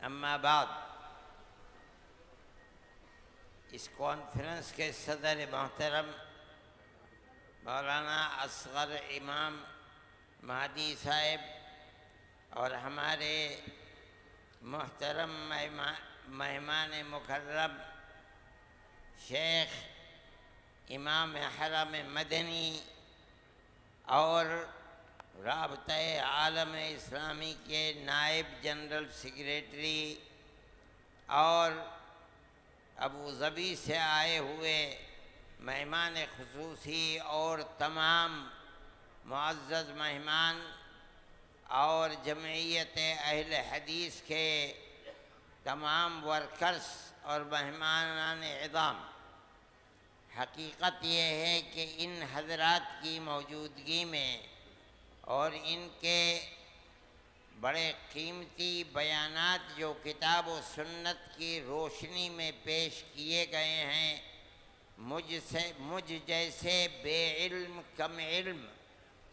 अम्मा बाद। इस कॉन्फ्रेंस के सदर मोहतरम मौलाना असगर इमाम महदी साहब और हमारे मोहतरम मेहमान मुकर्रम शेख इमाम हरम मदनी और राबता आलम इस्लामी के नायब जनरल सेक्रेटरी और अबू ज़बी से आए हुए मेहमान खुसूसी और तमाम मुअज़्ज़ज़ मेहमान और जमइयत अहले हदीस के तमाम वर्कर्स और मेहमानान इज़ाम, हकीकत ये है कि इन हज़रात की मौजूदगी में और इनके बड़े कीमती बयानात जो किताब व सुन्नत की रोशनी में पेश किए गए हैं, मुझ जैसे बेइल्म कम इल्म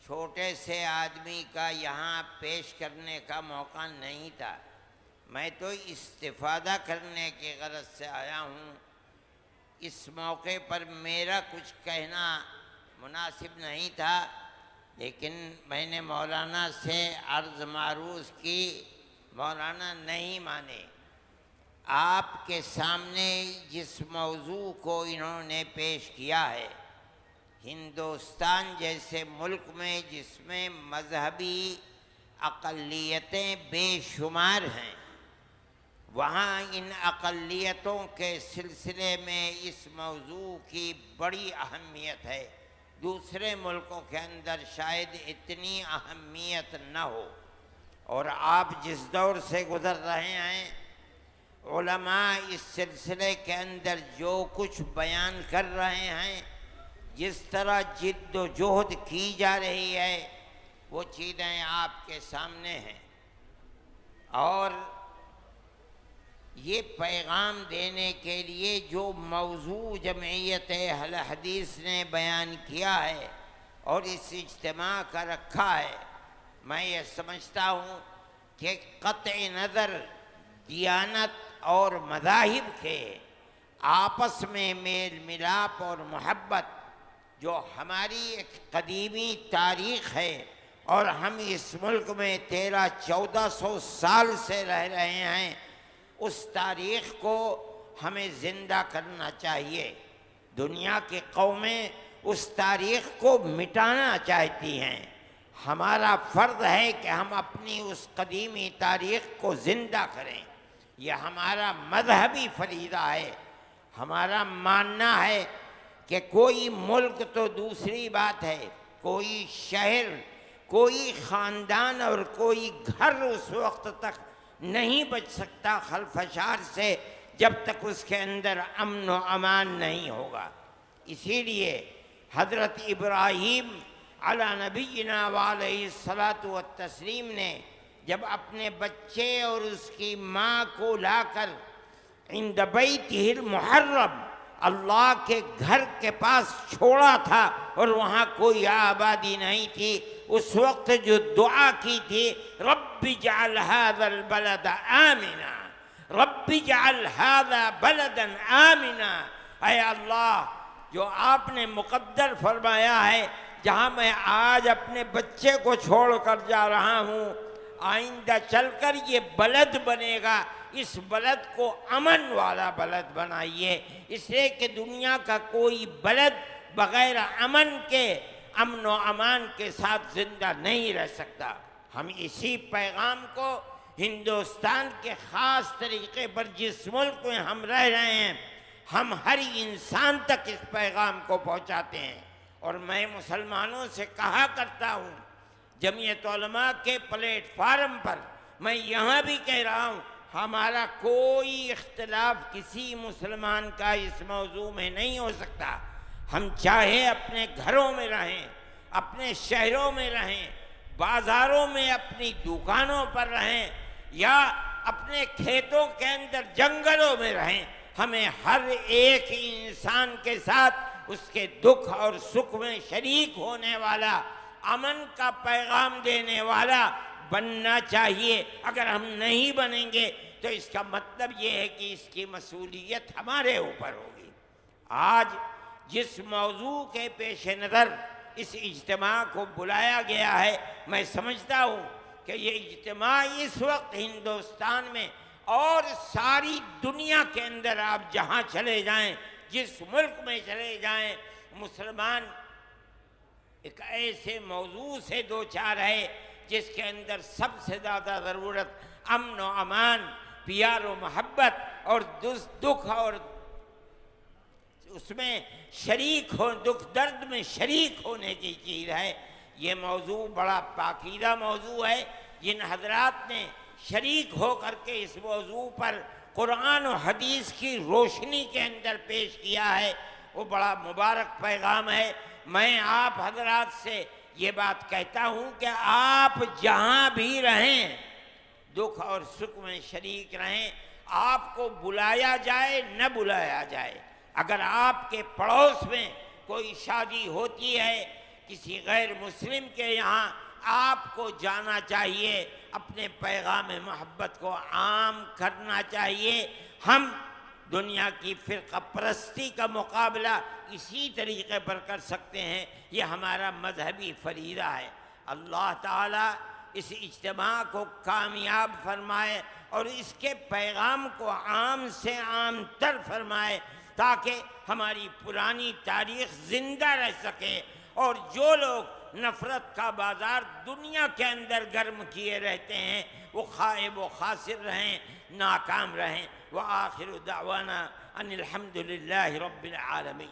छोटे से आदमी का यहाँ पेश करने का मौका नहीं था। मैं तो इस्तिफ़ादा करने की गरज से आया हूँ। इस मौके पर मेरा कुछ कहना मुनासिब नहीं था, लेकिन मैंने मौलाना से अर्ज़ मारूज़ की, मौलाना नहीं माने। आपके सामने जिस मौजू को इन्होंने पेश किया है, हिंदुस्तान जैसे मुल्क में जिसमें मज़हबी अक़लियतें बेशुमार हैं, वहाँ इन अक़लियतों के सिलसिले में इस मौजू की बड़ी अहमियत है। दूसरे मुल्कों के अंदर शायद इतनी अहमियत न हो। और आप जिस दौर से गुज़र रहे हैं, उलमा इस सिलसिले के अंदर जो कुछ बयान कर रहे हैं, जिस तरह जिद्दोजहद की जा रही है, वो चीज़ें आपके सामने हैं। और ये पैगाम देने के लिए जो मौजू जमइयत अहले हदीस ने बयान किया है और इस इज्तिमा का रखा है, मैं ये समझता हूँ कि क़त्ई नज़र दियानत और मज़ाहिब के आपस में मेल मिलाप और मोहब्बत जो हमारी एक कदीमी तारीख़ है और हम इस मुल्क में 1300-1400 साल से रह रहे हैं, उस तारीख़ को हमें ज़िंदा करना चाहिए। दुनिया की कौमें उस तारीख़ को मिटाना चाहती हैं। हमारा फ़र्ज़ है कि हम अपनी उस कदीमी तारीख़ को ज़िंदा करें। यह हमारा मज़हबी फ़रीज़ा है। हमारा मानना है कि कोई मुल्क तो दूसरी बात है, कोई शहर, कोई ख़ानदान और कोई घर उस वक्त तक नहीं बच सकता खलफशार से जब तक उसके अंदर अमन व अमान नहीं होगा। इसीलिए हज़रत इब्राहीम अला नबीना व अलैहिस्सलातु व तस्लीम ने जब अपने बच्चे और उसकी माँ को लाकर इंद बैतिहिल मुहर्रम अल्लाह के घर के पास छोड़ा था और वहाँ कोई आबादी नहीं थी, उस वक्त जो दुआ की थी, रब्बि जअल हाज़ल बलद आमिना, रब्बि जअल हाज़ा बलदन आमिना, ऐ अल्लाह जो आपने मुक़द्दर फरमाया है, जहाँ मैं आज अपने बच्चे को छोड़ कर जा रहा हूँ, आइंदा चलकर ये बलद बनेगा, इस बलद को अमन वाला बलद बनाइए, इसलिए कि दुनिया का कोई बलद बग़ैर अमन के, अमन व अमान के साथ ज़िंदा नहीं रह सकता। हम इसी पैगाम को हिंदुस्तान के ख़ास तरीक़े पर जिस मुल्क में हम रह रहे हैं, हम हर इंसान तक इस पैगाम को पहुँचाते हैं। और मैं मुसलमानों से कहा करता हूँ, जमीयत उलमा के प्लेटफार्म पर मैं यहाँ भी कह रहा हूँ, हमारा कोई इख्तिलाफ किसी मुसलमान का इस मौजू में नहीं हो सकता। हम चाहे अपने घरों में रहें, अपने शहरों में रहें, बाज़ारों में अपनी दुकानों पर रहें या अपने खेतों के अंदर जंगलों में रहें, हमें हर एक इंसान के साथ उसके दुख और सुख में शरीक होने वाला, अमन का पैगाम देने वाला बनना चाहिए। अगर हम नहीं बनेंगे तो इसका मतलब ये है कि इसकी मसूलियत हमारे ऊपर होगी। आज जिस मौजू के पेश नज़र इस इज्तिमा को बुलाया गया है, मैं समझता हूँ कि ये इज्तिमा इस वक्त हिंदुस्तान में और सारी दुनिया के अंदर आप जहाँ चले जाएं, जिस मुल्क में चले जाएं, मुसलमान एक ऐसे मौजू से दो चार है जिसके अंदर सबसे ज़्यादा ज़रूरत अमन व अमान, प्यार व मोहब्बत और दुख और उसमें शरीक हो, दुख दर्द में शरीक होने की चीज़ है। ये मौजू बड़ा पाकीदा मौजू है। जिन हजरात ने शरीक हो करके इस मौजू पर कुरान और हदीस की रोशनी के अंदर पेश किया है, वो बड़ा मुबारक पैगाम है। मैं आप हजरात से ये बात कहता हूँ कि आप जहाँ भी रहें, दुख और सुख में शरीक रहें। आपको बुलाया जाए न बुलाया जाए, अगर आपके पड़ोस में कोई शादी होती है किसी गैर मुस्लिम के यहाँ, आपको जाना चाहिए, अपने पैगाम मोहब्बत को आम करना चाहिए। हम दुनिया की फ़िरक़ा परस्ती का मुकाबला इसी तरीक़े पर कर सकते हैं। ये हमारा मजहबी फ़रीज़ा है। अल्लाह ताला इस इज्तिमा को कामयाब फरमाए और इसके पैगाम को आम से आम तर फरमाए, ताकि हमारी पुरानी तारीख़ ज़िंदा रह सके और जो लोग नफ़रत का बाज़ार दुनिया के अंदर गर्म किए रहते हैं वो खाइब व खासिर रहें, नाकाम रहें। व आखिर दावाना अनिल हम्दुलिल्लाहि रब्बिल आलमीन।